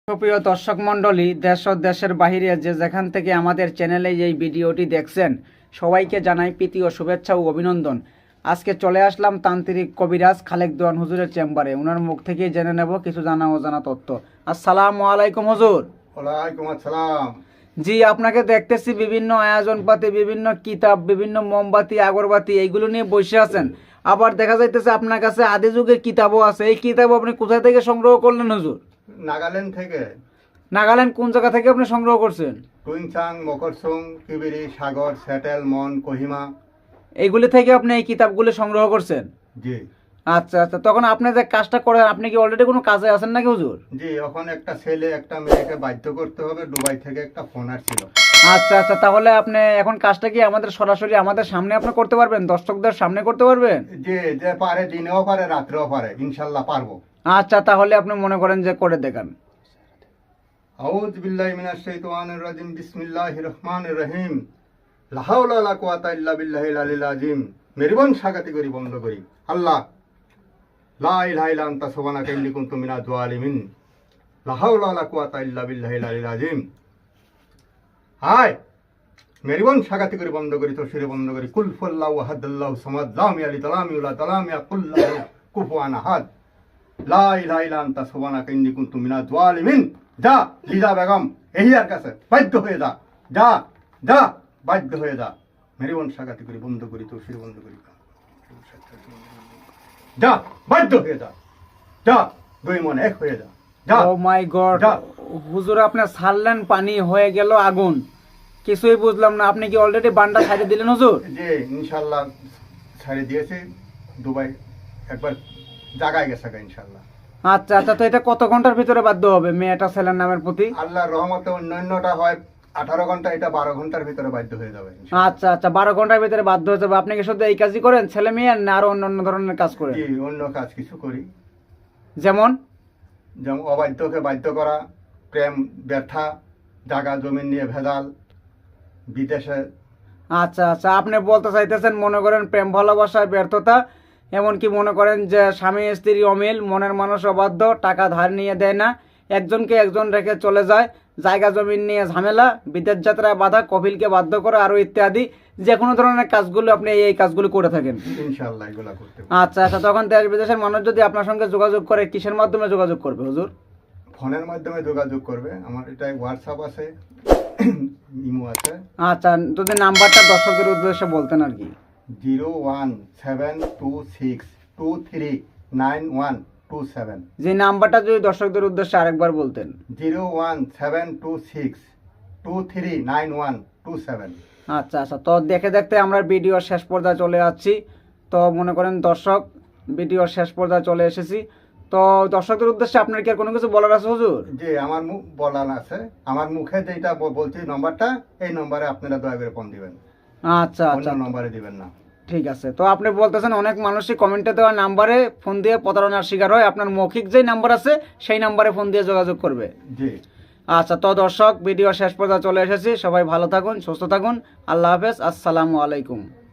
সুপ্রিয় দর্শক মণ্ডলী, দেশ ও দেশের বাহিরে যে যেখান থেকে আমাদের চ্যানেলে এই ভিডিওটি দেখছেন সবাইকে জানাই প্রীতি ও শুভেচ্ছা ও অভিনন্দন। আজকে চলে আসলাম তান্ত্রিক কবিরাজ খালেক দেওয়ান হুজুরের চেম্বারে। ওনার মুখ থেকে জেনে নেব কিছু জানা অজানা তথ্য। আসসালামু আলাইকুম হুজুর। ওয়ালাইকুম আসসালাম। জি, আপনাকে দেখতেছি বিভিন্ন আয়োজন পাতি, বিভিন্ন কিতাব, বিভিন্ন মোমবাতি, আগরবাতি এইগুলো নিয়ে বসে আছেন। আবার দেখা যাইতেছে আপনার কাছে আদি যুগের কিতাবও আছে। এই কিতাব আপনি কোথা থেকে সংগ্রহ করলেন হুজুর? নাগাল্যান্ড থেকে। নাগাল্যান্ড কোন জায়গা থেকে আপনি সংগ্রহ করছেন? টুইংচাং, মকরসুং, কিবিরি, সাগর, স্যাটেল, মন, কোহিমা। এইগুলি থেকে আপনি এই কিতাবগুলি সংগ্রহ করছেন? জি আচ্ছা আচ্ছা, তখন আপনি যে কাজটা করেন, আপনি কি অলরেডি কোনো কাজে আছেন নাকি হুজুর? জি, এখন একটা ছেলে একটা মেয়েকে বাধ্য করতে হবে। দুবাই থেকে একটা ফোন আসছিল। আচ্ছা আচ্ছা, তাহলে আপনি এখন কাজটা কি আমাদের সরাসরি আমাদের সামনে আপনি করতে পারবেন? দর্শকদের সামনে করতে পারবেন? যে যে পারে দিনেও পারে রাত্রেও পারে, ইনশাল্লাহ পারবো। আচ্ছা, তাহলে আপনি মনে করেন যে করে দেখান। আউযু বিল্লাহি মিনাশ শাইতানির রাজিম। বিসমিল্লাহির রহমানির রহিম। লা হাওলা ওয়ালা কুওয়াতা ইল্লা বিল্লাহিল আলিয়্যিল আযীম। মেরিবন সাগাতি করি বন্ধ করি। আল্লাহ লা ইলাহা ইল্লা আনতা সুবহানাকা ইন্নী কুনতু মিনাজ জালিমিন। লা হাওলা ওয়ালা কুওয়াতা ইল্লা বিল্লাহিল আলিয়্যিল আযীম। হায় মেরিবন সাগাতি করি বন্ধ করি, তফসিরে বন্ধ করি। কুল হুয়াল্লাহু আহাদ আল্লাহু সামাদ লাম ইয়ালিদ ওয়া লাম ইউলাদ ওয়া লাম ইয়াকুল লাহু কুফুয়ান আহাদ। লা ইলাহা ইল্লা আনতা সুবহানাকা ইন্নী কুনতু মিনাজ জালিমিন। যা লিজা বেগম এহিয়ার কাছে বাধ্য হয়ে যা, যা যা বাধ্য হয়ে যা। মেরিবন সাগাতি করি বন্ধ করি, তফসিরে বন্ধ করি। যা বাধ্য হয়ে যা, যা দুই মন এক হয়ে যা, যা। ও মাই গড, হুজুর আপনি ছাড়লেন পানি, হয়ে গেল আগুন। কিছুই বুঝলাম না। আপনি কি অলরেডি বান্ডা ছাড়ে দিলেন হুজুর? যে ইনশাল্লাহ ছাড়ে দিয়েছে। দুবাই একবার জাগায় গেছে ইনশাল্লাহ। আচ্ছা আচ্ছা, তো এটা কত ঘন্টার ভিতরে বাধ্য হবে মেয়েটা ছেলের নামের প্রতি? আল্লাহর রহমতে অন্যান্যটা হয় 18 ঘন্টা, এটা 12 ঘন্টার ভিতরে বাধ্য হয়ে যাবে। আচ্ছা আচ্ছা, 12 ঘন্টার ভিতরে বাধ্য হয়ে যাবে। আপনি কি শুধু এই কাজই করেন ছেলে মেয়ে, না আরো অন্যান্য ধরনের কাজ করেন? জি, অন্য কাজ কিছু করি। যেমন? যেমন অবাধ্যকে বাধ্য করা, প্রেম ব্যর্থা, জায়গা জমি নিয়ে ভেজাল, বিদেশে। আচ্ছা আচ্ছা, আপনি বলতে চাইতেছেন মনে করেন প্রেম ভালোবাসায় ব্যর্থতা, এমনকি মনে করেন যে স্বামী স্ত্রী অমিল, মনের মানুষ অবাধ্য, টাকা ধার নিয়ে দেয় না, একজনকে একজন রেখে চলে যায়, জায়গা জমিন নিয়ে ঝামেলা, বিদেশ যাত্রায় বাধা, কপিলকে বাধ্য করে, আরো ইত্যাদি যে কোনো ধরনের কাজগুলো আপনি এই কাজগুলো করে থাকেন ইনশাআল্লাহ এগুলা করতে। আচ্ছা আচ্ছা, তখন দেশ বিদেশের মানুষ যদি আপনার সঙ্গে যোগাযোগ করে, কিসের মাধ্যমে যোগাযোগ করবে হুজুর? ফোনের মাধ্যমে যোগাযোগ করবে। আমার এটাই হোয়াটসঅ্যাপ আছে, ইমো আছে। আচ্ছা, যদি নাম্বারটা দর্শকদের উদ্দেশ্যে বলতেন আর কি। 01726239127। যে নাম্বারটা যদি দর্শকদের উদ্দেশ্যে আরেকবার বলতেন। 01726239127। আচ্ছা আচ্ছা, তো দেখে দেখতে আমরা ভিডিওর শেষ পর্যায়ে চলে যাচ্ছি। তো মনে করেন দর্শক, ভিডিওর শেষ পর্যায়ে চলে এসেছি। তো দর্শকদের উদ্দেশ্যে আপনার কি আর কোনো কিছু বলার আছে হুজুর? যে আমার মুখ বলার আছে, আমার মুখে যেটা বলছি নাম্বারটা, এই নম্বরে আপনারা দয়া করে ফোন দিবেন। আচ্ছা আচ্ছা, অন্য নম্বরে দিবেন না। ঠিক আছে। তো আপনি বলতেছেন অনেক মানুষই কমেন্টে দেওয়া নাম্বারে ফোন দিয়ে প্রতারণার শিকার হয়, আপনার মৌখিক যে নাম্বার আছে সেই নাম্বারে ফোন দিয়ে যোগাযোগ করবে। জি আচ্ছা, তো দর্শক ভিডিও শেষ পর্যায়ে চলে এসেছি। সবাই ভালো থাকুন, সুস্থ থাকুন। আল্লাহ হাফেজ, আসসালামু আলাইকুম।